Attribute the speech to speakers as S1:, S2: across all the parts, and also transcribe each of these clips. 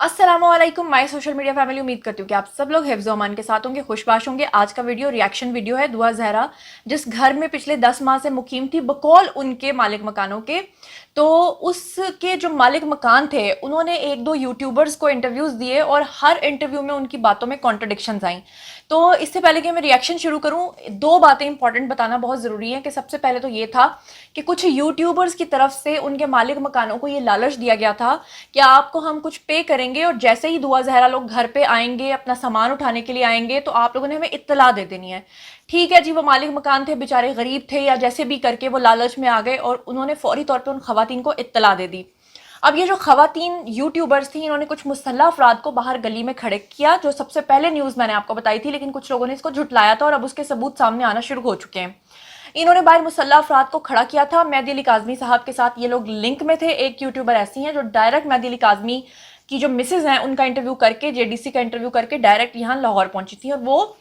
S1: अस्सलामुअलैकुम my social media family. उम्मीद करती हूँ कि आप सब लोग हिफ्ज़ अमान के साथ होंगे, खुशबाश होंगे। आज का वीडियो रिएक्शन वीडियो है। दुआ जहरा जिस घर में पिछले 10 माह से मुकीम थी बकौल उनके मालिक मकानों के, तो उसके जो मालिक मकान थे उन्होंने एक दो यूट्यूबर्स को इंटरव्यूज़ दिए और हर इंटरव्यू में उनकी बातों में कॉन्ट्रडिक्शंस आई। तो इससे पहले कि मैं रिएक्शन शुरू करूँ, दो बातें इंपॉर्टेंट बताना बहुत ज़रूरी है कि सबसे पहले तो ये था कि कुछ यूट्यूबर्स की तरफ से उनके मालिक मकानों को ये लालच दिया गया था कि आपको हम कुछ पे करेंगे और जैसे ही दुआ जहरा लोग घर पे आएंगे, अपना सामान उठाने के लिए आएंगे, तो आप लोगों ने हमें इत्तला दे देनी है। ठीक है जी, वो मालिक मकान थे, बेचारे गरीब थे या जैसे भी करके वो लालच में आ गए और उन्होंने फौरी तौर पर उन खवातीन को इत्तला दे दी। अब ये जो खवातीन यूट्यूबर्स थी, इन्होंने कुछ मुसल्लह अफराद को बाहर गली में खड़े किया, जो सबसे पहले न्यूज़ मैंने आपको बताई थी, लेकिन कुछ लोगों ने इसको झुटलाया था और अब उसके सबूत सामने आना शुरू हो चुके हैं। इन्होंने बाहर मुसल्लह अफराद को खड़ा किया था। मेहदी अली काज़मी साहब के साथ ये लोग लिंक में थे। एक यूट्यूबर ऐसी हैं जो डायरेक्ट मेहदी अली काज़मी की जो मिसेज हैं उनका इंटरव्यू करके, जेडीसी का इंटरव्यू करके डायरेक्ट यहाँ लाहौर पहुंची थी और वो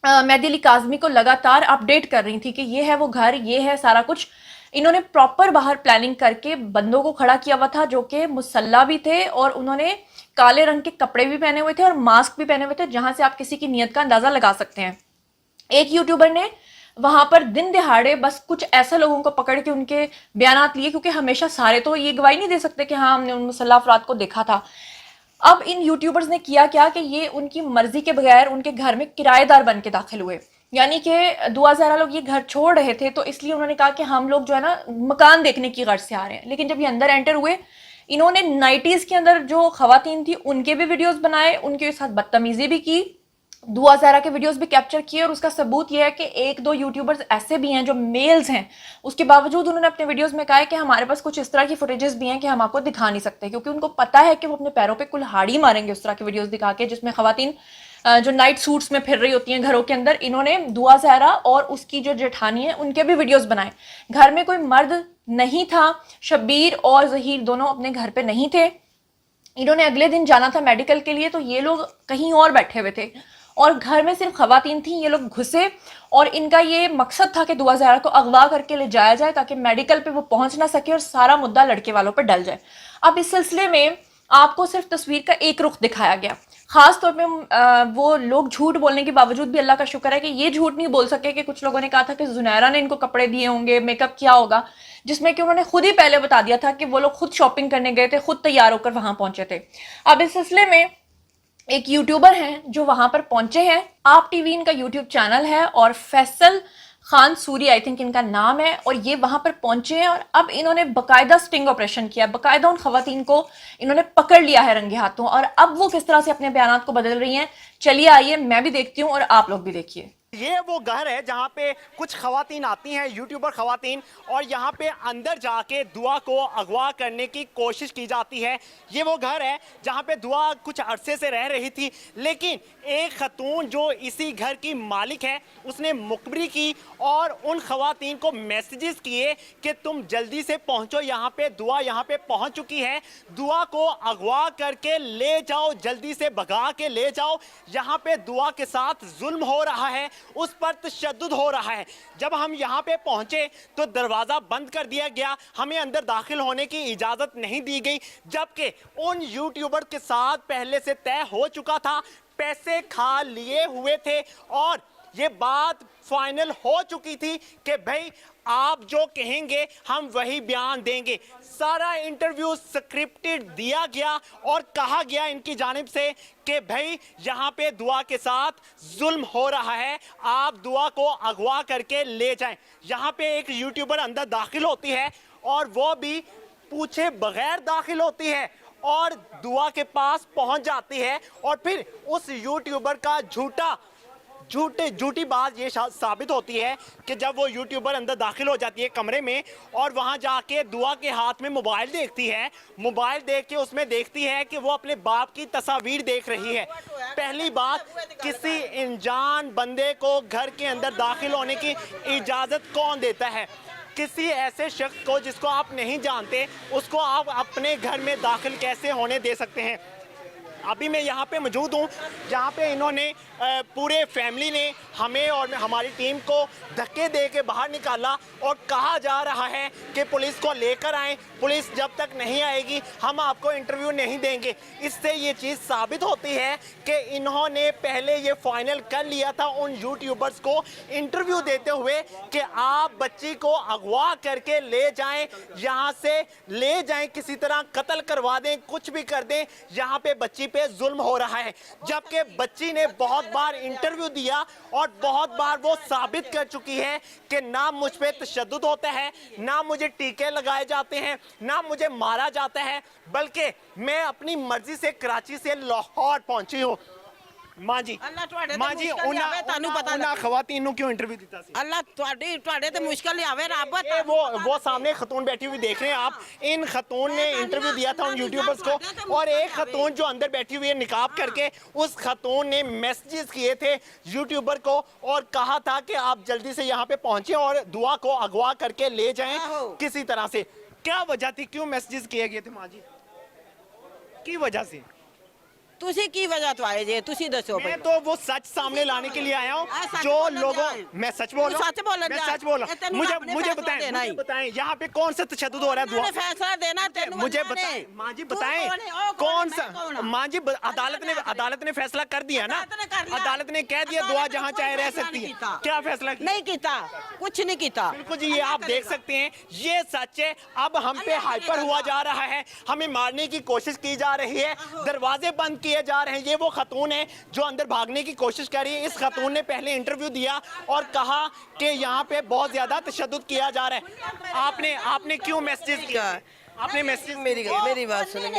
S1: मेहदी अली काज़मी को लगातार अपडेट कर रही थी कि ये है वो घर, ये है सारा कुछ। इन्होंने प्रॉपर बाहर प्लानिंग करके बंदों को खड़ा किया हुआ था जो कि मुसल्ला भी थे और उन्होंने काले रंग के कपड़े भी पहने हुए थे और मास्क भी पहने हुए थे, जहां से आप किसी की नीयत का अंदाजा लगा सकते हैं। एक यूट्यूबर ने वहां पर दिन दिहाड़े बस कुछ ऐसे लोगों को पकड़ के उनके बयानात लिए, क्योंकि हमेशा सारे तो ये गवाही नहीं दे सकते कि हाँ हमने उन मुसल्ला अफराद को देखा था। अब इन यूट्यूबर्स ने किया क्या कि ये उनकी मर्जी के बगैर उनके घर में किराएदार बन के दाखिल हुए। यानी कि दुआ जहरा लोग ये घर छोड़ रहे थे तो इसलिए उन्होंने कहा कि हम लोग जो है ना मकान देखने की गर्ज से आ रहे हैं। लेकिन जब ये अंदर एंटर हुए, इन्होंने 90s के अंदर जो खवातीन थी उनके भी वीडियोस बनाए, उनके साथ बदतमीजी भी की, दुआ जहरा के वीडियोस भी कैप्चर किए। और उसका सबूत यह है कि एक दो यूट्यूबर्स ऐसे भी हैं जो मेल्स हैं, उसके बावजूद उन्होंने अपने वीडियोस में कहा है कि हमारे पास कुछ इस तरह की फुटेजेस भी हैं कि हम आपको दिखा नहीं सकते, क्योंकि उनको पता है कि वो अपने पैरों पे कुल्हाड़ी मारेंगे उस तरह की वीडियोस दिखा के जिसमें खवातीन जो नाइट सूट्स में फिर रही होती हैं घरों के अंदर। इन्होंने दुआ जहरा और उसकी जो जेठानी है उनके भी वीडियोस बनाए। घर में कोई मर्द नहीं था, शब्बीर और जहीर दोनों अपने घर पे नहीं थे। इन्होंने अगले दिन जाना था मेडिकल के लिए, तो ये लोग कहीं और बैठे हुए थे और घर में सिर्फ खवातीन थी। ये लोग घुसे और इनका ये मकसद था कि दुआ जहरा को अगवा करके ले जाया जाए ताकि मेडिकल पे वो पहुंच ना सके और सारा मुद्दा लड़के वालों पर डल जाए। अब इस सिलसिले में आपको सिर्फ तस्वीर का एक रुख दिखाया गया। खास तौर पे वो लोग झूठ बोलने के बावजूद भी अल्लाह का शुक्र है कि ये झूठ नहीं बोल सके कि कुछ लोगों ने कहा था कि जुनैरा ने इनको कपड़े दिए होंगे, मेकअप किया होगा, जिसमें कि उन्होंने खुद ही पहले बता दिया था कि वो लोग खुद शॉपिंग करने गए थे, खुद तैयार होकर वहां पहुंचे थे। अब इस सिलसिले में एक यूट्यूबर हैं जो वहां पर पहुंचे हैं। आप टीवी इनका यूट्यूब चैनल है और फैसल खान सूरी आई थिंक इनका नाम है, और ये वहां पर पहुंचे हैं और अब इन्होंने बकायदा स्टिंग ऑपरेशन किया, बकायदा उन खवातीन को इन्होंने पकड़ लिया है रंगे हाथों। और अब वो किस तरह से अपने बयानात को बदल रही हैं, चलिए आइए मैं भी देखती हूँ और आप लोग भी देखिए।
S2: ये वो घर है जहाँ पे कुछ खवातीन आती हैं, यूट्यूबर खवातीन, और यहाँ पे अंदर जाके दुआ को अगवा करने की कोशिश की जाती है। ये वो घर है जहाँ पे दुआ कुछ अरसे से रह रही थी, लेकिन एक खतून जो इसी घर की मालिक है उसने मुखबरी की और उन खवातीन को मैसेजेस किए कि तुम जल्दी से पहुँचो, यहाँ पे दुआ यहाँ पे पहुँच चुकी है, दुआ को अगवा करके ले जाओ, जल्दी से भगा के ले जाओ, यहाँ पे दुआ के साथ जुल्म हो रहा है, उस पर तशद्दुद हो रहा है। जब हम यहाँ पे पहुंचे तो दरवाजा बंद कर दिया गया, हमें अंदर दाखिल होने की इजाजत नहीं दी गई, जबकि उन यूट्यूबर के साथ पहले से तय हो चुका था, पैसे खा लिए हुए थे और ये बात फाइनल हो चुकी थी कि भाई आप जो कहेंगे हम वही बयान देंगे। सारा इंटरव्यू स्क्रिप्टेड दिया गया और कहा गया इनकी जानिब से कि भाई यहाँ पे दुआ के साथ जुल्म हो रहा है, आप दुआ को अगवा करके ले जाएं। यहाँ पे एक यूट्यूबर अंदर दाखिल होती है और वो भी पूछे बगैर दाखिल होती है और दुआ के पास पहुंच जाती है और फिर उस यूट्यूबर का झूठी बात ये साबित होती है कि जब वो यूट्यूबर अंदर दाखिल हो जाती है कमरे में और वहां जाके दुआ के हाथ में मोबाइल देखती है, मोबाइल देख के उसमें देखती है कि वो अपने बाप की तस्वीर देख रही है। पहली बात, किसी अनजान बंदे को घर के अंदर दाखिल होने की इजाज़त कौन देता है? किसी ऐसे शख्स को जिसको आप नहीं जानते उसको आप अपने घर में दाखिल कैसे होने दे सकते हैं? अभी मैं यहाँ पे मौजूद हूँ जहाँ पे इन्होंने पूरे फैमिली ने हमें और हमारी टीम को धक्के दे के बाहर निकाला और कहा जा रहा है कि पुलिस को लेकर आए, पुलिस जब तक नहीं आएगी हम आपको इंटरव्यू नहीं देंगे। इससे ये चीज़ साबित होती है कि इन्होंने पहले ये फाइनल कर लिया था उन यूट्यूबर्स को इंटरव्यू देते हुए कि आप बच्ची को अगवा करके ले जाएं, यहाँ से ले जाएं, किसी तरह कत्ल करवा दें, कुछ भी कर दें, यहाँ पे बच्ची पे जुल्म हो रहा है। जबकि बच्ची ने बहुत बार इंटरव्यू दिया और बहुत बार वो साबित कर चुकी है कि ना मुझ पे तशद्दुद होता है, ना मुझे टीके लगाए जाते हैं, ना मुझे मारा जाता है, बल्कि मैं अपनी मर्जी से कराची से लाहौर पहुंची हूँ। मां जी ਤੁਹਾਨੂੰ ਪਤਾ ਨਾ ਖਵਾਤੀਨ ਨੂੰ क्यों इंटरव्यू ਦਿੱਤਾ ਸੀ
S3: अल्लाह ਤੁਹਾਡੇ ਤੇ ਮੁਸ਼ਕਲ ਹੀ ਆਵੇ ਰੱਬ
S2: वो सामने खतून बैठी हुई देख रहे हैं आप, इन खतून ने इंटरव्यू दिया था उन यूट्यूबर्स को और एक खतून जो अंदर बैठी हुई है निकाब करके, उस खतून ने मैसेजेस किए थे यूट्यूबर को और कहा था कि आप जल्दी से यहाँ पे पहुंचे और दुआ को अगवा करके ले जाएं किसी तरह से। क्या वजह थी, क्यों मैसेजेस किए गए थे माँ जी, की वजह से?
S3: ਤੁਸੀਂ ਕੀ ਵਜ੍ਹਾ ਤੋਂ ਆਏ ਜੇ ਤੁਸੀਂ ਦੱਸੋ
S2: मैं तो वो सच सामने लाने के लिए आया हूँ जो लोगों, मैं सच बोल रहा हूँ, मैं सच बोल रहा हूँ। मुझे बताएं यहाँ पे कौन सा तशद्दुद हो रहा है? दुआ
S3: फैसला देना
S2: मुझे बताएं माँ जी, बताएं कौन सा? माँ जी अदालत ने फैसला कर दिया ना, अदालत ने कह दिया दुआ जहाँ चाहे रह सकती है। क्या फैसला किया?
S3: नहीं किया, कुछ नहीं किया।
S2: बिल्कुल जी, ये आप देख सकते हैं, ये सच है। अब हम पे हाइपर हुआ जा रहा है, हमें मारने की कोशिश की जा रही है, दरवाजे बंद किए जा रहे हैं। ये वो खतून है जो अंदर भागने की कोशिश कर रही है। इस खतून ने पहले इंटरव्यू दिया और कहा कि यहाँ पे बहुत ज्यादा तशद्दुद किया जा रहा है। आपने क्यों मैसेज किया? आपने मैसेज
S3: मेरी बात सुने,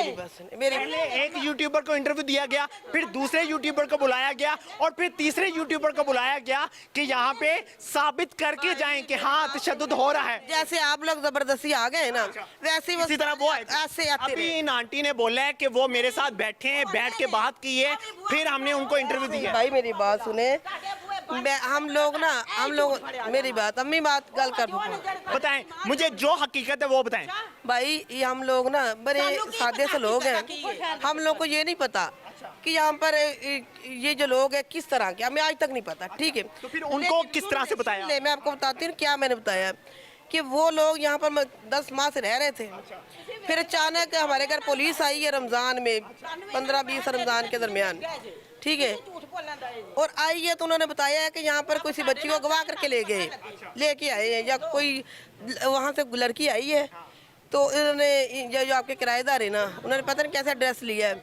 S2: पहले एक यूट्यूबर को इंटरव्यू दिया गया, फिर दूसरे यूट्यूबर को बुलाया गया और फिर तीसरे यूट्यूबर को बुलाया गया कि यहाँ पे साबित करके जाएं कि हाँ तशद्दुद हो रहा है।
S3: जैसे आप लोग जबरदस्ती आ गए ना, वैसे
S2: इसी तरह वो
S3: ऐसे आते
S2: अभी इन आंटी ने बोला है कि वो मेरे साथ बैठे हैं, बैठ के बात की है, फिर हमने उनको इंटरव्यू दिया।
S3: भाई मेरी बात सुने, हम लोग मेरी बात अम्मी बात गल कर
S2: बताएं मुझे जो हकीकत है वो बताएं।
S3: भाई ये हम लोग ना बड़े सादे से लोग हैं, हम लोग को ये नहीं पता कि यहाँ पर ये जो लोग हैं किस तरह के, हमें आज तक नहीं पता। ठीक है,
S2: तो फिर उनको किस तरह से बताया?
S3: मैं आपको बताती हूँ क्या मैंने बताया कि वो लोग यहाँ पर 10 माह से रह रहे थे, फिर अचानक हमारे घर पुलिस आई है रमज़ान में, 15-20 रमज़ान के दरमियान, ठीक है, और आई है तो उन्होंने बताया है कि यहाँ पर किसी बच्ची को अगवा करके लेके आए हैं, या कोई वहाँ से लड़की आई है तो इन्होंने जो आपके किराएदार है ना, उन्होंने पता नहीं कैसा ड्रेस लिया है।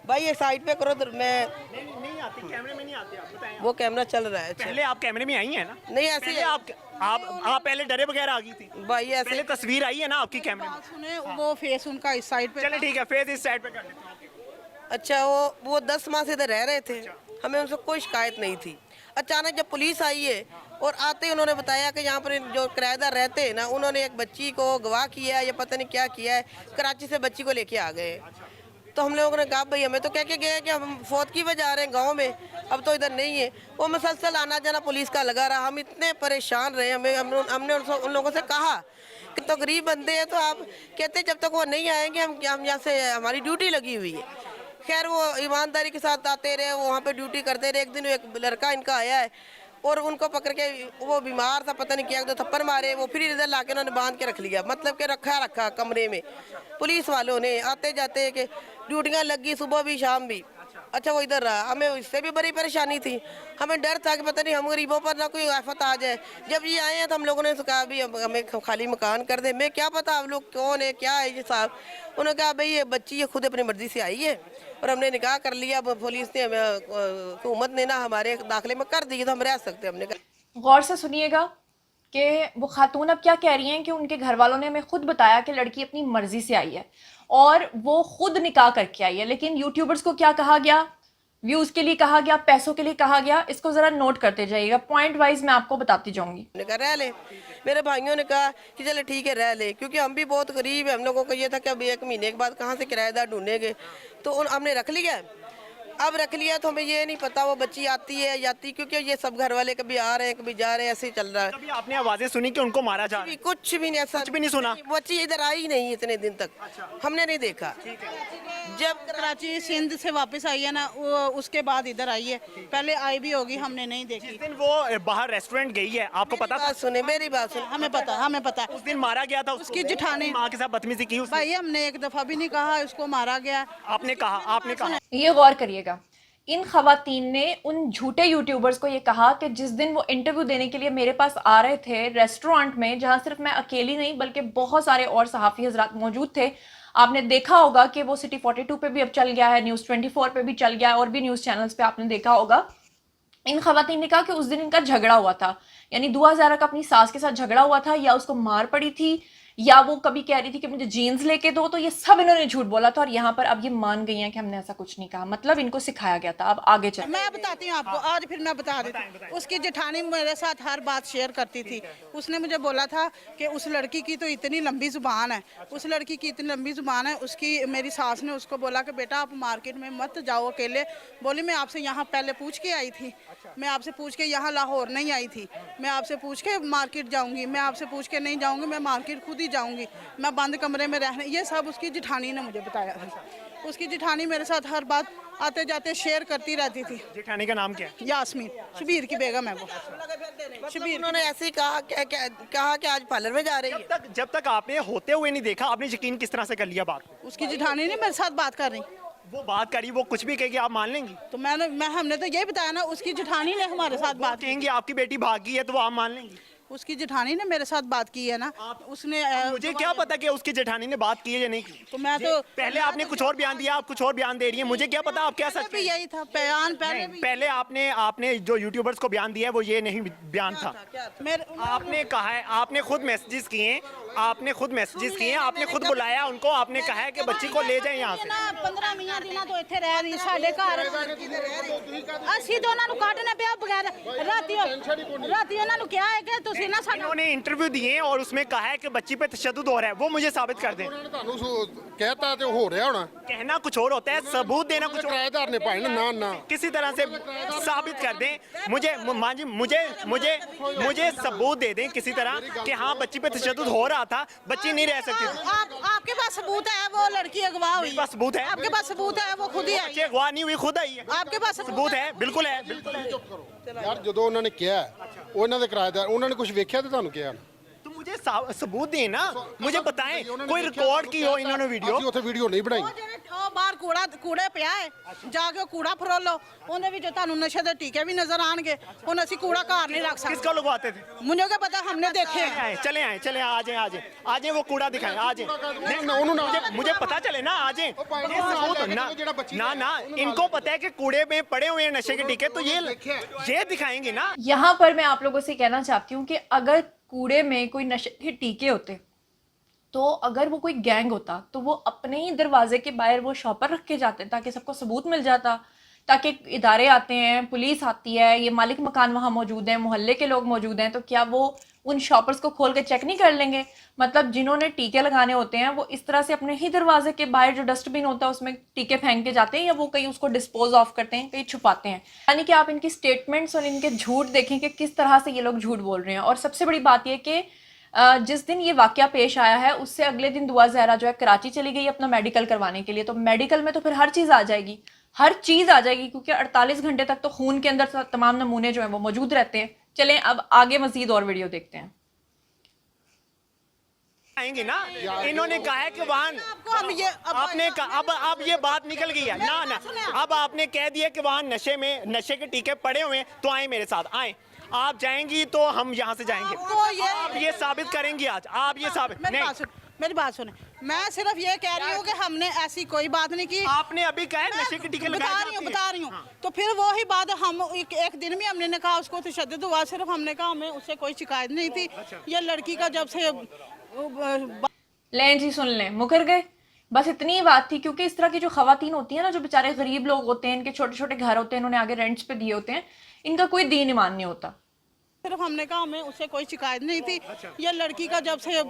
S3: भाई ये साइड पे करो तो मैं
S2: नहीं आती, कैमरे में नहीं आती, आप बताएं।
S3: वो कैमरा चल रहा है।
S2: पहले आप कैमरे में आई हैं ना?
S3: नहीं ऐसे
S2: पहले आप पहले डरे बगैर आ गई थी
S3: भाई, ऐसे
S2: पहले तस्वीर आई है ना आपकी कैमरे में?
S4: सुने वो फेस उनका इस साइड पे।
S2: चले ठीक है, फेस इस साइड पे कर लेते हैं।
S3: अच्छा, वो 10 माह से इधर रह रहे थे, हमें उनसे कोई शिकायत नहीं थी। अचानक जब पुलिस आई है और आते ही उन्होंने बताया कि यहाँ पर जो किराएदार रहते हैं ना, उन्होंने एक बच्ची को अगवा किया है या पता नहीं क्या किया है, कराची से बच्ची को लेके आ गए। तो हम लोगों ने कहा भाई हमें तो कह के गए कि हम फौत की वजह आ रहे हैं गांव में, अब तो इधर नहीं है। वो मुसलसल आना जाना पुलिस का लगा रहा, हम इतने परेशान रहे। हमने उन लोगों से कहा कि तो गरीब बंदे हैं, तो आप कहते जब तक वो नहीं आएंगे हम यहाँ से, हमारी ड्यूटी लगी हुई है। खैर वो ईमानदारी के साथ आते रहे, वो वहाँ पे ड्यूटी करते रहे। एक दिन एक लड़का इनका आया है और उनको पकड़ के, वो बीमार था, पता नहीं क्या, 2 थप्पड़ मारे, वो फिर इधर ला के उन्होंने बांध के रख लिया, मतलब कि रखा कमरे में पुलिस वालों ने। आते जाते कि ड्यूटियाँ लगी सुबह भी शाम भी। अच्छा वो इधर रहा, हमें इससे भी बड़ी परेशानी थी, हमें डर था कि पता नहीं हम गरीबों पर ना कोई आफत आ जाए। जब ये आए हैं तो हम लोगों ने कहा भी हमें खाली मकान कर दे। मैं क्या पता आप लोग कौन है क्या है ये साहब। उन्होंने कहा भाई ये बच्ची ये खुद अपनी मर्जी से आई है और हमने निकाह कर लिया, पुलिस ने हुकूमत ने ना हमारे दाखिले में कर दी तो हम रह सकते। हमने
S1: गौर से सुनिएगा कि वो खातून अब क्या कह रही हैं कि उनके घर वालों ने हमें खुद बताया कि लड़की अपनी मर्जी से आई है और वो खुद निकाह करके आई है, लेकिन यूट्यूबर्स को क्या कहा गया? व्यूज के लिए कहा गया, पैसों के लिए कहा गया। इसको जरा नोट करते जाइएगा, पॉइंट वाइज मैं आपको बताती जाऊंगी।
S3: रह ले, मेरे भाइयों ने कहा कि चले ठीक है रह ले, क्योंकि हम भी बहुत गरीब है। हम लोगों को ये था कि अब 1 महीने के बाद कहाँ से किराएदार ढूंढेंगे, तो हमने रख लिया। अब रख लिया तो हमें ये नहीं पता वो बच्ची आती है जाती, क्योंकि ये सब घर वाले कभी आ रहे हैं कभी जा रहे हैं, ऐसे ही चल रहा है।
S2: कभी आपने आवाजें सुनी कि उनको मारा जा रहा है?
S3: कुछ भी नहीं, ऐसा
S2: कुछ भी नहीं सुना।
S3: बच्ची इधर आई नहीं इतने दिन तक, हमने नहीं देखा। जब
S4: कराची सिंध से वापस आई है ना, वो उसके बाद इधर आई है। पहले आई भी होगी, हमने नहीं देखी।
S2: जिस दिन वो बाहर रेस्टोरेंट गई है, आपको पता था?
S3: बात सुने, मेरी बात सुने।
S4: हमें पता
S2: उस दिन मारा गया था उसको।
S4: उसकी जेठानी
S2: माँ के साथ बदतमीजी की उसने।
S4: भाई, हमने एक दफा भी नहीं कहा उसको मारा गया।
S2: आपने कहा
S1: ये गौर करिएगा, इन खवातीन ने उन झूठे यूट्यूबर्स को ये कहा कि जिस दिन वो इंटरव्यू देने के लिए मेरे पास आ रहे थे रेस्टोरेंट में, जहां सिर्फ मैं अकेली नहीं बल्कि बहुत सारे और सहाफ़ी हजरात मौजूद थे, आपने देखा होगा कि वो सिटी 42 पे भी अब चल गया है, न्यूज़ 24 पे भी चल गया है, और भी न्यूज़ चैनल्स पे आपने देखा होगा। इन खवातीन ने कहा कि उस दिन इनका झगड़ा हुआ था, यानी दुआ ज़हरा का अपनी सास के साथ झगड़ा हुआ था, या उसको मार पड़ी थी, या वो कभी कह रही थी कि मुझे जीन्स लेके दो, तो ये सब इन्होंने झूठ बोला था। और यहाँ पर अब ये मान गई हैं कि हमने ऐसा कुछ नहीं कहा, मतलब इनको सिखाया गया था। अब आगे चल,
S4: मैं बताती हूँ आपको आज, फिर मैं बता देती हूँ। उसकी जेठानी मेरे साथ हर बात शेयर करती थी। उसने मुझे बोला था कि उस लड़की की तो इतनी लंबी जुबान है, उस लड़की की इतनी लंबी जुबान है। उसकी मेरी सास ने उसको बोला कि बेटा आप मार्केट में मत जाओ अकेले। बोली मैं आपसे यहाँ पहले पूछ के आई थी, मैं आपसे पूछ के यहाँ लाहौर नहीं आई थी, मैं आपसे पूछ के मार्केट जाऊँगी, मैं आपसे पूछ के नहीं जाऊँगी, मैं मार्केट खुद ही जाऊँगी, मैं बंद कमरे में रहने। ये सब उसकी जेठानी ने मुझे बताया था। उसकी जेठानी मेरे साथ हर बात आते जाते शेयर करती रहती थी।
S2: जेठानी का नाम क्या है?
S4: यास्मीन, शबीर की बेगम है वो।
S3: शबीर, उन्होंने ऐसे ही कहा कि आज पार्लर में जा रही है।
S2: जब तक आपने होते हुए नहीं देखा, आपने यकीन किस तरह से कर लिया बात को?
S4: उसकी जेठानी ने मेरे साथ बात कर रही,
S2: वो बात करी, वो कुछ भी कहेगी आप मान लेंगी?
S4: तो हमने तो यही बताया ना, उसकी जेठानी ने हमारे साथ बात की।
S2: कहेंगी आपकी बेटी भागी है तो वो आप मान लेंगी?
S4: उसकी जेठानी ने मेरे साथ बात की है ना, उसने
S2: मुझे क्या पता कि उसकी जेठानी ने बात की है या नहीं की?
S4: तो मैं तो
S2: पहले आपने कुछ और बयान दिया, आप कुछ और बयान दे रही हैं, मुझे क्या पता आप क्या सच
S4: भी यही था बयान।
S2: पहले आपने जो यूट्यूबर्स को बयान दिया है वो ये नहीं बयान था। आपने कहा है, आपने खुद मैसेजेस किए हैं, आपने खुद बुलाया उनको, आपने कहा है कि बच्ची को ले जाए यहाँ से।
S4: 15 ਮਹੀਨਿਆਂ ਦਿਨਾਂ ਤੋਂ ਇੱਥੇ ਰਹਿ ਰਹੀ ਸਾਡੇ ਘਰ। ਅਸੀਂ ਤਾਂ ਉਹਨਾਂ ਨੂੰ ਕੱਢਣੇ ਪਿਆ ਬਗੈਰ। ਰਾਤੀ ਉਹਨਾਂ ਨੂੰ ਕਿਹਾ ਹੈ ਕਿ ਤੁਸੀਂ ਨਾ ਸਾਡਾ।
S2: इन्होंने इंटरव्यू दिए हैं और उसमें कहा है कि बच्ची पे तशद्दुद हो रहा है, वो मुझे साबित कर दें।
S5: कहता तो हो रहा होना,
S2: कहना कुछ और होता है, सबूत देना कुछ और।
S5: किराएदार ने पाए ना ना
S2: किसी तरह से साबित कर दें मुझे, माँ जी मुझे सबूत दे दें किसी तरह कि हाँ बच्ची पे तशद्दुद हो रहा था, बच्ची नहीं रह सकती थी।
S4: आपके पास सबूत है? वो लड़की अगवा हुई,
S2: मेरे पास सबूत है।
S4: आपके पास सबूत है? वो खुद ही आई
S2: बच्ची अगवा नहीं हुई, खुद आई है।
S4: आपके पास
S2: सबूत है? बिल्कुल है।
S5: यार ਜਦੋਂ ਉਹਨਾਂ ਨੇ ਕਿਹਾ ਉਹਨਾਂ ਦੇ ਕਿਰਾਏਦਾਰ ਉਹਨਾਂ ਨੇ ਕੁਝ ਵੇਖਿਆ ਤੇ ਤੁਹਾਨੂੰ ਕਿਹਾ
S2: तो मुझे सबूत दें ना, मुझे बताएं कोई रिकॉर्ड की हो इन्होंने वीडियो।
S5: ਅਸੀਂ ਉੱਥੇ ਵੀਡੀਓ ਨਹੀਂ ਬਣਾਈ।
S4: ਉਹ ਬਾਹਰ ਕੂੜੇ ਪਿਆ ਹੈ, ਜਾ ਕੇ ਕੂੜਾ ਫਰੋਲੋ, ਉਹਦੇ ਵਿੱਚ ਤੁਹਾਨੂੰ ਨਸ਼ੇ ਦੇ ਟੀਕੇ ਵੀ ਨਜ਼ਰ ਆਣਗੇ। ਹੁਣ ਅਸੀਂ ਕੂੜਾ ਘਰ नहीं रख सकते।
S2: किसको लगवाते थे?
S4: मुझे क्या पता, हमने देखे हैं।
S2: चले आए आ जाए वो कूड़ा दिखाएं, आ जाए। मुझे पता चले ना, आ जाए ना। इनको पता है कि कूड़े में पड़े हुए हैं नशे के टीके, तो ये दिखाएंगे ना।
S1: यहाँ पर मैं आप लोगों से कहना चाहती हूँ कि अगर कूड़े में कोई नशे के टीके होते, तो अगर वो कोई गैंग होता तो वो अपने ही दरवाजे के बाहर वो शॉपर रख के जाते ताकि सबको सबूत मिल जाता, ताकि इदारे आते हैं, पुलिस आती है, ये मालिक मकान वहाँ मौजूद हैं, मोहल्ले के लोग मौजूद हैं, तो क्या वो उन शॉपर्स को खोल के चेक नहीं कर लेंगे? मतलब जिन्होंने टीके लगाने होते हैं वो इस तरह से अपने ही दरवाजे के बाहर जो डस्टबिन होता है उसमें टीके फेंक के जाते हैं, या वो कहीं उसको डिस्पोज ऑफ करते हैं, कहीं छुपाते हैं। यानी कि आप इनकी स्टेटमेंट्स और इनके झूठ देखें कि किस तरह से ये लोग झूठ बोल रहे हैं। और सबसे बड़ी बात यह कि जिस दिन ये वाकया पेश आया है उससे अगले दिन दुआ ज़हरा जो है कराची चली गई अपना मेडिकल करवाने के लिए। तो मेडिकल में तो फिर हर चीज़ आ जाएगी, क्योंकि 48 घंटे तक तो खून के अंदर तमाम नमूने जो हैं वो मौजूद रहते हैं। चलें अब आगे मजीद और वीडियो देखते हैं।
S2: आएंगे ना, इन्होंने कहा है कि वहाँ आपने अब ये बात निकल गई है ना। अब आपने कह दिया कि वहाँ नशे के टीके पड़े हुए हैं, तो आए मेरे साथ, आए। आप जाएंगी तो हम यहाँ से जाएंगे। आप ये साबित करेंगी आज, आप ये साबित नहीं।
S4: मेरी बात सुने, मैं सिर्फ ये कह रही हूँ कि हमने ऐसी कोई बात नहीं की।
S2: आपने अभी कहा नशे के टीके
S4: बता रही हूँ। तो फिर वो ही बात हम एक दिन में हमने कहा उसको तशद्दुद हुआ, सिर्फ हमने कहा हमें उससे कोई शिकायत नहीं थी। ये लड़की का जब से
S1: लें जी, सुन लें, मुकर गए, बस इतनी ही बात थी। क्योंकि इस तरह की जो खवातीन होती हैं ना, जो बेचारे गरीब लोग होते हैं, इनके छोटे छोटे घर होते हैं, इन्होंने आगे रेंट्स पे दिए होते हैं, इनका कोई दीन ईमान नहीं होता।
S4: सिर्फ हमने कहा हमें उससे कोई शिकायत नहीं थी। ये लड़की का जब से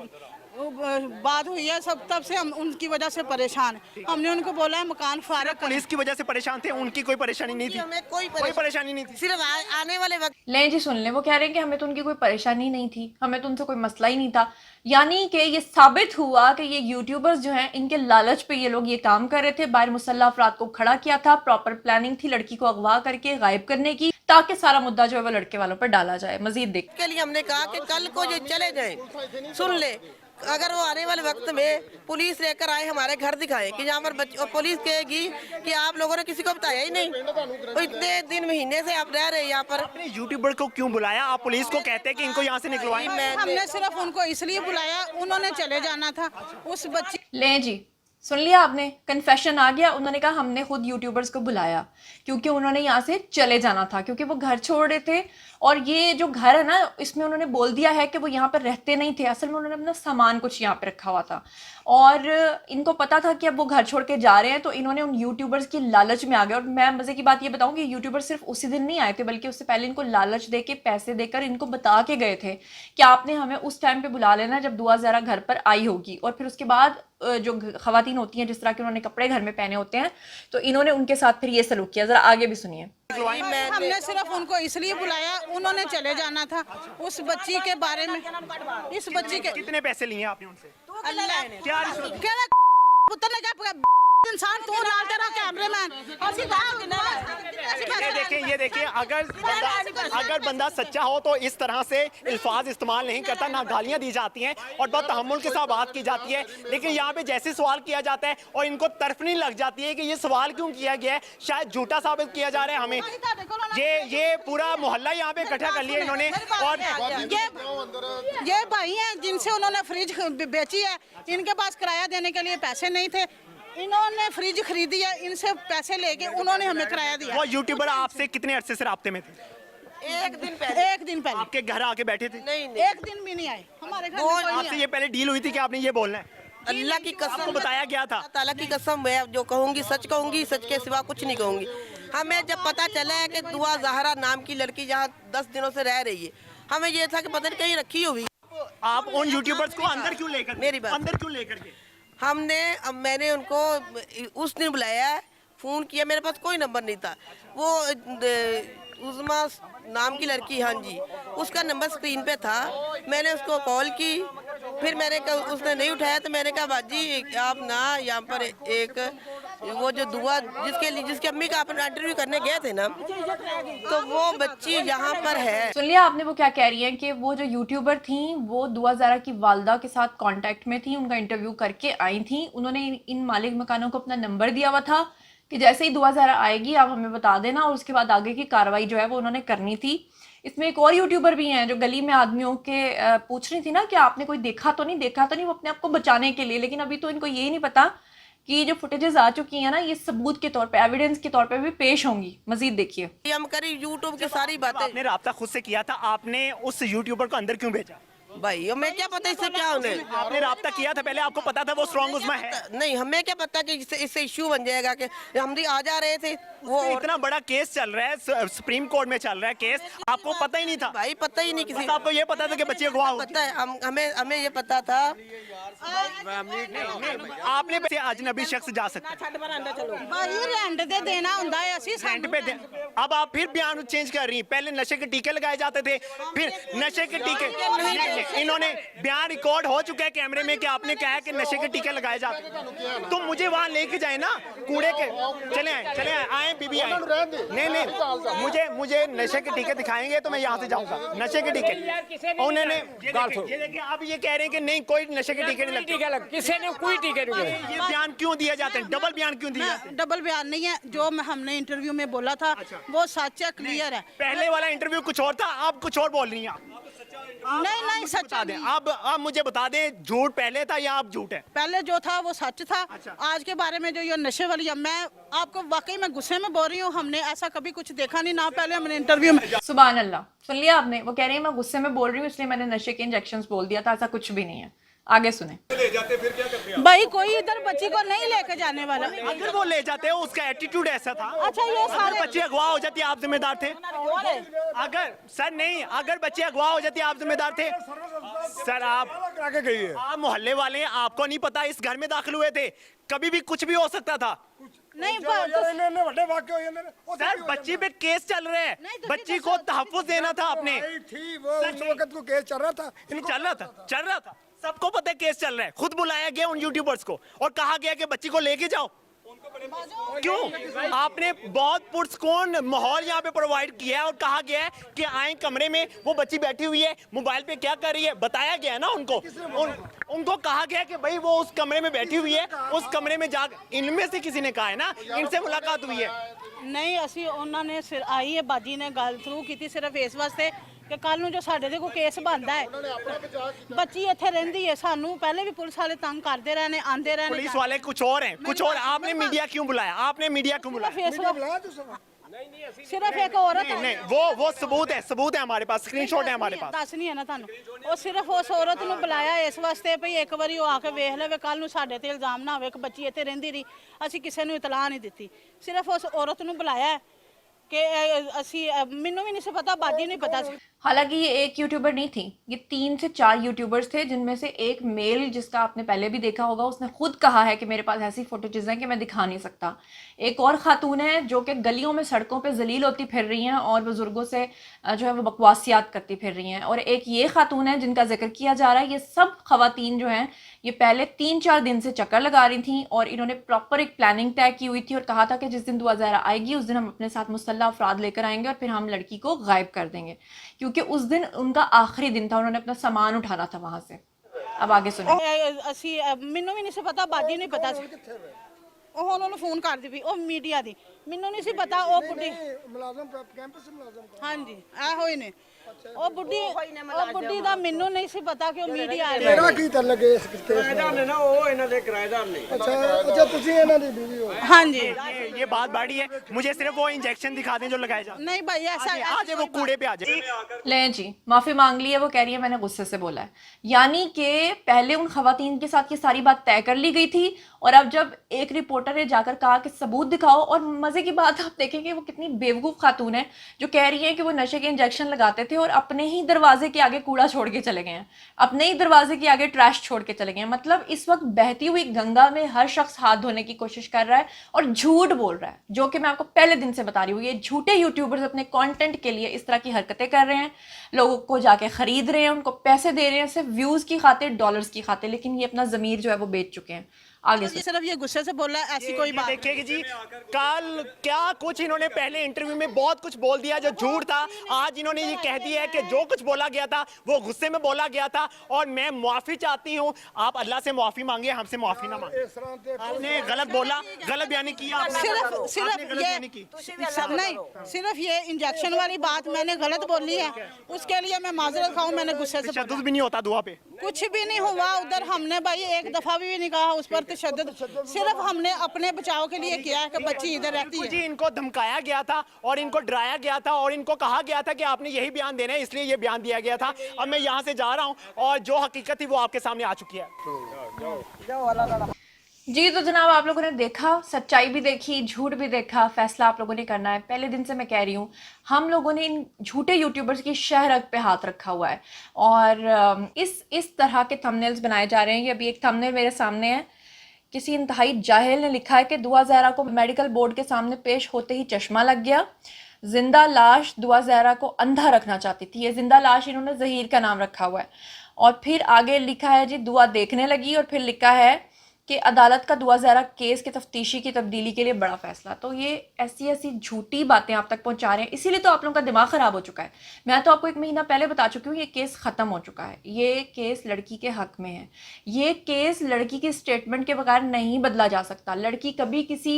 S4: बात हुई है सब, तब से हम उनकी वजह से परेशान हैं। हमने उनको बोला है मकान फारग करें।
S2: पुलिस की वजह से परेशान थे, उनकी कोई परेशानी नहीं थी?
S3: हमें कोई
S2: परेशानी नहीं थी।
S3: सिर्फ आने वाले वक्त
S1: लें जी, सुन लें, वो कह रहे हैं कि हमें तो उनकी कोई परेशानी नहीं थी, हमें तो उनसे कोई मसला ही नहीं था। यानी कि ये साबित हुआ कि ये यूट्यूबर्स जो हैं, इनके लालच पे ये लोग ये काम कर रहे थे। बाहर मुसल्लह अफराद को खड़ा किया था, प्रॉपर प्लानिंग थी लड़की को अगवा करके गायब करने की, ताकि सारा मुद्दा जो है वो लड़के वालों पर डाला जाए। मजीद देख
S3: के लिए हमने कहा कि कल को जो चले जाएं, सुन ले, अगर वो आने वाले वक्त में पुलिस लेकर आए हमारे घर दिखाए कि यहाँ पर और पुलिस कहेगी कि आप लोगों ने किसी को बताया ही नहीं, तो इतने दिन महीने से आप रह रहे हैं यहाँ पर।
S2: आपने यूट्यूबर को क्यों बुलाया? आप पुलिस को कहते हैं कि इनको यहाँ से निकलवाएं।
S4: हमने सिर्फ उनको इसलिए बुलाया, उन्होंने चले जाना था। उस बच्ची
S1: लें जी, सुन लिया आपने, कन्फेशन आ गया। उन्होंने कहा हमने खुद यूट्यूबर्स को बुलाया क्योंकि उन्होंने यहाँ से चले जाना था, क्योंकि वो घर छोड़ रहे थे। और ये जो घर है ना, इसमें उन्होंने बोल दिया है कि वो यहाँ पर रहते नहीं थे, असल में उन्होंने अपना सामान कुछ यहाँ पे रखा हुआ था और इनको पता था कि अब वो घर छोड़ के जा रहे हैं, तो इन्होंने उन यूट्यूबर्स की लालच में आ गए। और मैं मजे की बात ये बताऊं कि यूट्यूबर सिर्फ उसी दिन नहीं आए थे, बल्कि उससे पहले इनको लालच दे के, पैसे देकर इनको बता के गए थे कि आपने हमें उस टाइम पे बुला लेना जब दुआ ज़रा घर पर आई होगी। और फिर उसके बाद जो खवातीन होती हैं, जिस तरह के उन्होंने कपड़े घर में पहने होते हैं, तो इन्होंने उनके साथ फिर ये सलूक किया। जरा आगे भी सुनिए।
S4: हमने सिर्फ उनको इसलिए बुलाया, उन्होंने चले जाना था। उस बच्ची के बारे में, इस बच्ची के
S2: कितने पैसे लिए आपने उनसे?
S4: अल्लाह
S2: क्या
S4: पुत्र ने क्या इंसान तू लाल तेरा कैमरामैन
S2: ये देखिए, अगर बंदा सच्चा हो तो इस तरह से अल्फाज इस्तेमाल नहीं करता, ना गालियां दी जाती हैं और बहुत तहम्मुल के साथ बात की जाती है। लेकिन यहाँ पे जैसे सवाल किया जाता है और इनको तर्फनी लग जाती है कि ये सवाल क्यों किया गया है, शायद झूठा साबित किया जा रहा है हमें। ये पूरा मोहल्ला यहाँ पे इकट्ठा कर लिया इन्होंने। और
S4: ये भाई हैं जिनसे उन्होंने फ्रिज बेची है, इनके पास किराया देने के लिए पैसे नहीं थे, इन्होंने फ्रिज खरीदी है, इनसे पैसे लेके उन्होंने हमें किराया दिया।
S2: वो यूट्यूबर आपसे कितने अरसे से राब्ते में थे?
S3: एक दिन पहले
S2: आपके घर आके बैठे थे?
S3: नहीं
S4: एक दिन भी नहीं आए हमारे घर में, कोई नहीं
S2: आपसे ये पहले डील हुई थी कि आपने ये बोलना है?
S3: अल्लाह की कसम,
S2: आपको बताया गया था?
S3: ताला की कसम, मैं जो कहूँगी सच कहूँगी, सच के सिवा कुछ नहीं कहूँगी। हमें जब पता चला है कि दुआ जहरा नाम की लड़की यहाँ 10 दिनों से रह रही है, हमें ये था कि पता नहीं कहीं रखी हुई।
S2: आप उन यूट्यूबर्स को अंदर क्यों लेकर,
S3: मेरी बात,
S2: अंदर क्यों लेकर के?
S3: मैंने उनको उस दिन बुलाया, फ़ोन किया, मेरे पास कोई नंबर नहीं था। वो उज़मा नाम की लड़की, हाँ जी, उसका नंबर स्क्रीन पे था। मैंने उसको कॉल की, फिर मैंने कहा, उसने नहीं उठाया, तो मैंने कहा बाजी आप ना यहाँ पर एक वो जो दुआ जिसकी अम्मी का आप इंटरव्यू करने गए थे ना, तो वो बच्ची यहाँ पर है।
S1: सुन लिया आपने, वो क्या कह रही हैं कि वो जो यूट्यूबर थी वो दुआ ज़रा की वालदा के साथ कांटेक्ट में थी, उनका इंटरव्यू करके आई थी। उन्होंने इन मालिक मकानों को अपना नंबर दिया हुआ था कि जैसे ही दुआ ज़रा आएगी आप हमें बता देना, और उसके बाद आगे की कार्रवाई जो है वो उन्होंने करनी थी। इसमें एक और यूट्यूबर भी हैं जो गली में आदमियों के पूछ रही थी ना कि आपने कोई देखा तो नहीं, वो अपने आप को बचाने के लिए। लेकिन अभी तो इनको ये नहीं पता कि जो फुटेजेस आ चुकी हैं ना, ये सबूत के तौर पे, एविडेंस के तौर पे भी पेश होंगी। मजीद देखिए।
S3: हम करी यूट्यूब की सारी बातें।
S2: आपने राब्ता खुद से किया था, आपने उस यूट्यूबर को अंदर क्यों भेजा?
S3: भाई हमें क्या पता इससे क्या होने।
S2: आपने राब्ता किया था पहले, आपको पता था वो स्ट्रॉन्ग उज़मा है?
S3: नहीं, हमें क्या पता कि इससे इश्यू बन जाएगा कि हम भी आ जा रहे थे। वो
S2: इतना बड़ा केस चल रहा है, सुप्रीम कोर्ट में चल रहा है केस, आपको पता ही नहीं था?
S3: भाई पता ही नहीं किसी,
S2: आपको ये पता था कि बच्चे अगवा होगी?
S3: पता है, हमें ये पता था।
S2: आपने बच्चे अजनबी शख्स जा सकते हैं,
S4: भाई रेंट दे देना हुंदा है, ਅਸੀਂ
S2: रेंट पे दे। अब आप फिर बयान चेंज कर रही हैं। पहले नशे के टीके लगाए जाते थे, फिर नशे के टीके, इन्होंने बयान रिकॉर्ड हो चुका है कैमरे में कि आपने कहा है कि नशे के टीके लगाए जाते हैं। तो मुझे वहाँ लेके जाए ना, कूड़े के, चले आए बीबी आए। नहीं, मुझे नशे के टीके दिखाएंगे तो मैं यहाँ से जाऊंगा। नशे के टीके उन्होंने, ये देखिए अब ये कह रहे हैं कि नहीं कोई नशे के टीके नहीं लगते,
S6: किसी ने कोई टीके नहीं।
S2: ये बयान क्यों दिए जाते हैं? डबल बयान क्यों दिए जाते हैं?
S4: डबल बयान नहीं है, जो हमने इंटरव्यू में बोला था वो सच है, क्लियर है।
S2: पहले वाला इंटरव्यू कुछ और था, आप कुछ और बोल रही हैं।
S4: नहीं सच
S2: बता दें, अब मुझे बता दें, झूठ पहले था या आप झूठ है?
S4: पहले जो था वो सच था। आज के बारे में जो ये नशे वाली है, मैं आपको वाकई में गुस्से में बोल रही हूँ, हमने ऐसा कभी कुछ देखा नहीं ना पहले हमने इंटरव्यू में।
S1: सुभान अल्लाह, सुन लिया आपने, वो कह रही है मैं गुस्से में बोल रही हूँ इसलिए मैंने नशे के इंजेक्शंस बोल दिया था, ऐसा कुछ भी नहीं है। आगे सुने।
S4: भाई कोई इधर बच्ची को नहीं लेके जाने वाला।
S2: अगर वो ले जाते हो, उसका एटीट्यूड ऐसा था।
S4: अच्छा, ये सारे
S2: बच्चे अगवा हो जाती, आप जिम्मेदार थे? अगर सर नहीं, अगर बच्चे अगवा हो जाती, आप जिम्मेदार थे? सर आप
S6: करा के गई है।
S2: आप मोहल्ले वाले हैं, आपको नहीं पता इस घर में दाखिल हुए थे? कभी भी कुछ भी हो सकता था।
S4: नहीं
S6: यार इन्होंने बड़े वाक्य हो जाते हैं। वो
S2: सर बच्ची पे केस चल रहे हैं,
S4: नहीं, तो
S2: बच्ची को तहफ्फुज देना था आपने।
S6: भाई थी वो उस वक्त को केस चल रहा था, इनको
S2: चल रहा था, सबको पता है केस चल रहा है। खुद बुलाया गया उन यूट्यूबर्स को और कहा गया कि बच्ची को लेके जाओ। क्यों? आपने बहुत पुरस्कून माहौल यहाँ पे प्रोवाइड किया है और कहा गया है कि आए कमरे में, वो बच्ची बैठी हुई है, मोबाइल पे क्या कर रही है बताया गया है ना उनको। उनको कहा गया कि भाई वो उस कमरे में बैठी हुई है, उस कमरे में जा, इनमें से किसी ने कहा है ना, इनसे मुलाकात हुई है।
S4: नहीं ਅਸੀਂ ਉਹਨਾਂ ਨੇ ਆਈ ਹੈ ਬਾਜੀ ਨੇ ਗੱਲ ਥਰੂ ਕੀਤੀ ਸਿਰਫ ਇਸ ਵਾਸਤੇ ਕਿ ਕੱਲ ਨੂੰ ਜੋ ਸਾਡੇ ਦੇ ਕੋ ਕੇਸ ਬਣਦਾ ਹੈ ਬੱਚੀ ਇੱਥੇ ਰਹਿੰਦੀ ਹੈ ਸਾਨੂੰ ਪਹਿਲੇ ਵੀ ਪੁਲਿਸ ਵਾਲੇ ਤੰਗ ਕਰਦੇ ਰਹੇ ਨੇ ਆਂਦੇ ਰਹੇ ਨੇ
S2: पुलिस वाले कुछ और हैं, कुछ और। आपने मीडिया क्यों बुलाया? आपने मीडिया क्यों बुलाया?
S4: फेसबुक सिर्फ एक औरत
S2: नहीं नहीं, वो सबूत है हमारे पास, स्क्रीनशॉट है हमारे पास।
S4: ਦੱਸ ਨਹੀਂ ਹੈ ਨਾ ਤੁਹਾਨੂੰ ਉਹ ਸਿਰਫ ਉਸ ਔਰਤ ਨੂੰ ਬੁਲਾਇਆ ਇਸ ਵਾਸਤੇ ਭਈ ਇੱਕ ਵਾਰੀ ਉਹ ਆ ਕੇ ਵੇਖ ਲਵੇ ਕੱਲ ਨੂੰ ਸਾਡੇ ਤੇ ਇਲਜ਼ਾਮ ਨਾ ਹੋਵੇ ਕਿ ਬੱਚੀ ਇੱਥੇ ਰਹਿੰਦੀ ਰਹੀ ਅਸੀਂ ਕਿਸੇ ਨੂੰ ਇਤਲਾਹ ਨਹੀਂ ਦਿੱਤੀ ਸਿਰਫ ਉਸ ਔਰਤ ਨੂੰ ਬੁਲਾਇਆ कि ਅਸੀਂ ਮੈਨੂੰ भी नहीं से पता बाजी नहीं पता
S1: हालांकि ये एक यूट्यूबर नहीं थी, ये 3 से 4 यूट्यूबर्स थे, जिनमें से एक मेल जिसका आपने पहले भी देखा होगा, उसने खुद कहा है कि मेरे पास ऐसी फोटोजेज हैं कि मैं दिखा नहीं सकता। एक और खातून है जो कि गलियों में सड़कों पे जलील होती फिर रही हैं और बुजुर्गों से जो है वो बकवासियात करती फिर रही हैं। और एक ये खातून है जिनका जिक्र किया जा रहा है। ये सब खवातीन जो हैं ये पहले 3-4 दिन से चक्कर लगा रही थी और इन्होंने प्रॉपर एक प्लानिंग तय की हुई थी और कहा था कि जिस दिन दुआ ज़हरा आएगी उस दिन हम अपने साथ मुसल्लह अफराद लेकर आएंगे और फिर हम लड़की को गायब कर देंगे, क्योंकि उस दिन उनका आखिरी दिन था, उन्होंने अपना सामान उठाना था वहाँ से। अब आगे सुनिए।
S4: ਅਸੀਂ ਮੈਨੂੰ ਵੀ ਨਹੀਂ ਸੀ ਪਤਾ ਬਾਜੀ ਨਹੀਂ ਪਤਾ ਸੀ ਉਹ ਉਹਨਾਂ ਨੂੰ ਫੋਨ ਕਰਦੀ ਵੀ ਉਹ ਮੀਡੀਆ ਦੀ ਮੈਨੂੰ ਨਹੀਂ ਸੀ ਪਤਾ ਉਹ ਬੁੱਢੀ
S6: ਮੁਲਾਜ਼ਮ ਕੈਂਪਸ ਮੁਲਾਜ਼ਮ
S4: ਹਾਂਜੀ ਇਹ ਹੋਏ ਨੇ ਉਹ ਬੁੱਢੀ ਦਾ ਮੈਨੂੰ ਨਹੀਂ ਸੀ ਪਤਾ ਕਿ ਉਹ ਮੀਡੀਆ ਆ
S6: ਤੇਰਾ ਕੀ ਤਲਕ ਹੈ ਇਸ ਕੇਸ ਨਾਲ?
S7: ਨੇ ਨਾ ਉਹ ਇਹਨਾਂ ਦੇ ਕਿਰਾਏਦਾਰ ਨੇ।
S6: ਅੱਛਾ ਤੁਸੀਂ ਇਹਨਾਂ ਦੀ ਬੀਵੀ ਹੋ?
S4: ਹਾਂਜੀ
S2: ये बात बड़ी है, मुझे सिर्फ वो इंजेक्शन दिखा दें जो लगाए जाते
S4: नहीं भाई ऐसा
S2: हैं। आ जाए वो कूड़े पे आ जाए।
S1: लें जी, माफ़ी मांग ली है, वो कह रही है मैंने गुस्से से बोला है। यानी कि पहले उन खवातीन के साथ ये सारी बात तय कर ली गई थी और अब जब एक रिपोर्टर ने जाकर कहा कि सबूत दिखाओ, और मज़े की बात आप देखेंगे वो कितनी बेवकूफ़ खातून है जो कह रही है कि वो नशे के इंजेक्शन लगाते थे और अपने ही दरवाजे के आगे कूड़ा छोड़ के चले गए हैं, अपने ही दरवाजे के आगे ट्रैश छोड़ के चले गए हैं। मतलब इस वक्त बहती हुई गंगा में हर शख्स हाथ धोने की कोशिश कर रहा है और झूठ बोल रहा है, जो कि मैं आपको पहले दिन से बता रही हूँ। ये झूठे यूट्यूबर्स अपने कंटेंट के लिए इस तरह की हरकतें कर रहे हैं, लोगों को जाके खरीद रहे हैं, उनको पैसे दे रहे हैं सिर्फ व्यूज़ की खातिर, डॉलर्स की खातिर, लेकिन ये अपना ज़मीर जो है वो बेच चुके हैं। आगे
S4: ये सिर्फ ये गुस्से से बोला है, ऐसी कोई बात
S2: देखिए जी, कल क्या कुछ इन्होंने पहले इंटरव्यू में बहुत कुछ बोल दिया जो झूठ था। आज इन्होंने ये कह दिया है कि जो कुछ बोला गया था वो गुस्से में बोला गया था और मैं माफी चाहती हूँ। आप अल्लाह से माफी मांगे, हमसे माफी ना मांगे। आपने गलत बोला, गलत बयानी किया आपने।
S4: सिर्फ ये नहीं, सिर्फ ये इंजेक्शन वाली बात मैंने गलत बोली है, उसके लिए मैं माजरत खाऊं। मैंने गुस्से से
S2: तशद्दुद भी नहीं होता दुआ पे,
S4: कुछ भी नहीं हुआ उधर। हमने भाई एक दफा भी नहीं कहा उस पर तशद्दुद, सिर्फ हमने अपने बचाव के लिए किया है कि बच्ची इधर रहती है।
S2: जी इनको धमकाया गया था और इनको डराया गया था और इनको कहा गया था कि आपने यही बयान देना है, इसलिए ये बयान दिया गया था। अब मैं यहाँ से जा रहा हूँ और जो हकीकत थी वो आपके सामने आ चुकी है।
S1: जी तो जनाब, आप लोगों ने देखा, सच्चाई भी देखी, झूठ भी देखा, फैसला आप लोगों ने करना है। पहले दिन से मैं कह रही हूँ, हम लोगों ने इन झूठे यूट्यूबर्स की शहरग पे हाथ रखा हुआ है और इस तरह के थंबनेल्स बनाए जा रहे हैं। ये अभी एक थंबनेल मेरे सामने है, किसी इंतहाई जाहिल ने लिखा है कि दुआ ज़हरा को मेडिकल बोर्ड के सामने पेश होते ही चश्मा लग गया, जिंदा लाश दुआ ज़हरा को अंधा रखना चाहती थी। ये जिंदा लाश इन्होंने ज़हीर का नाम रखा हुआ है और फिर आगे लिखा है जी दुआ देखने लगी और फिर लिखा है कि अदालत का दुआ ज़हरा केस के तफ्तीशी की तब्दीली के लिए बड़ा फैसला। तो ये ऐसी झूठी बातें आप तक पहुंचा रहे हैं, इसीलिए तो आप लोगों का दिमाग ख़राब हो चुका है। मैं तो आपको 1 महीना पहले बता चुकी हूँ ये केस ख़त्म हो चुका है, ये केस लड़की के हक़ में है, ये केस लड़की की स्टेटमेंट के बगैर नहीं बदला जा सकता। लड़की कभी किसी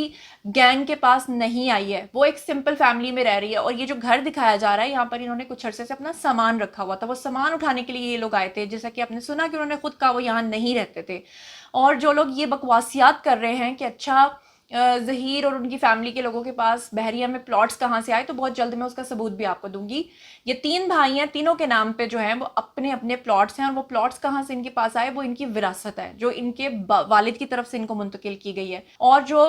S1: गैंग के पास नहीं आई है, वो एक सिंपल फैमिली में रह रही है और ये जो घर दिखाया जा रहा है यहाँ पर इन्होंने कुछ अरसे से अपना सामान रखा हुआ था, वो सामान उठाने के लिए ये लोग आए थे। जैसा कि आपने सुना कि उन्होंने खुद कहा वो यहाँ नहीं रहते थे। और जो लोग ये बकवासियात कर रहे हैं कि अच्छा ज़हीर और उनकी फैमिली के लोगों के पास बहरिया में प्लॉट्स कहाँ से आए, तो बहुत जल्द मैं उसका सबूत भी आपको दूंगी। ये 3 भाई हैं, तीनों के नाम पे जो हैं वो अपने अपने प्लॉट्स हैं और वो प्लॉट्स कहाँ से इनके पास आए वो इनकी विरासत है जो इनके वालिद की तरफ से इनको मुंतकिल की गई है। और जो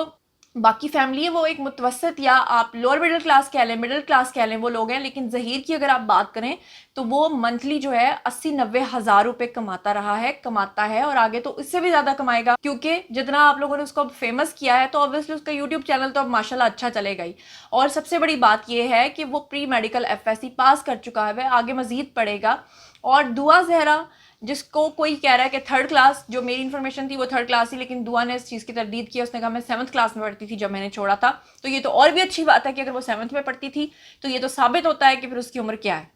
S1: बाकी फैमिली है वो एक मुतवसत या आप लोअर मिडिल क्लास कह लें, मिडिल क्लास कह लें, वो लोग हैं। लेकिन ज़हीर की अगर आप बात करें तो वो मंथली जो है 80-90 हज़ार रुपए कमाता है और आगे तो इससे भी ज़्यादा कमाएगा, क्योंकि जितना आप लोगों ने उसको फेमस किया है तो ऑब्वियसली उसका यूट्यूब चैनल तो अब माशाल्लाह अच्छा चलेगा ही। और सबसे बड़ी बात यह है कि वो प्री मेडिकल FSC पास कर चुका है, वह आगे मज़ीद पढ़ेगा। और दुआ ज़हरा, जिसको कोई कह रहा है कि 3rd क्लास, जो मेरी इन्फॉर्मेशन थी वो 3rd क्लास थी, लेकिन दुआ ने इस चीज़ की तरदीद की। उसने कहा मैं 7th क्लास में पढ़ती थी जब मैंने छोड़ा था। तो ये तो और भी अच्छी बात है कि अगर वो 7th में पढ़ती थी तो ये तो साबित होता है कि फिर उसकी उम्र क्या है।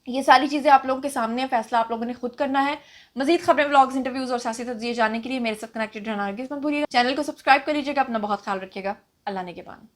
S1: ये सारी चीज़ें आप लोगों के सामने, फैसला आप लोगों ने खुद करना है। मजीद खबरें, व्लॉग्स, इंटरव्यूज़ और सियासी तज्ज़िये जानने के लिए मेरे साथ कनेक्टेड रहना मत भूलिएगा। चैनल को सब्सक्राइब कर लीजिएगा। अपना बहुत ख्याल रखिएगा। अल्लाह ने के बाद।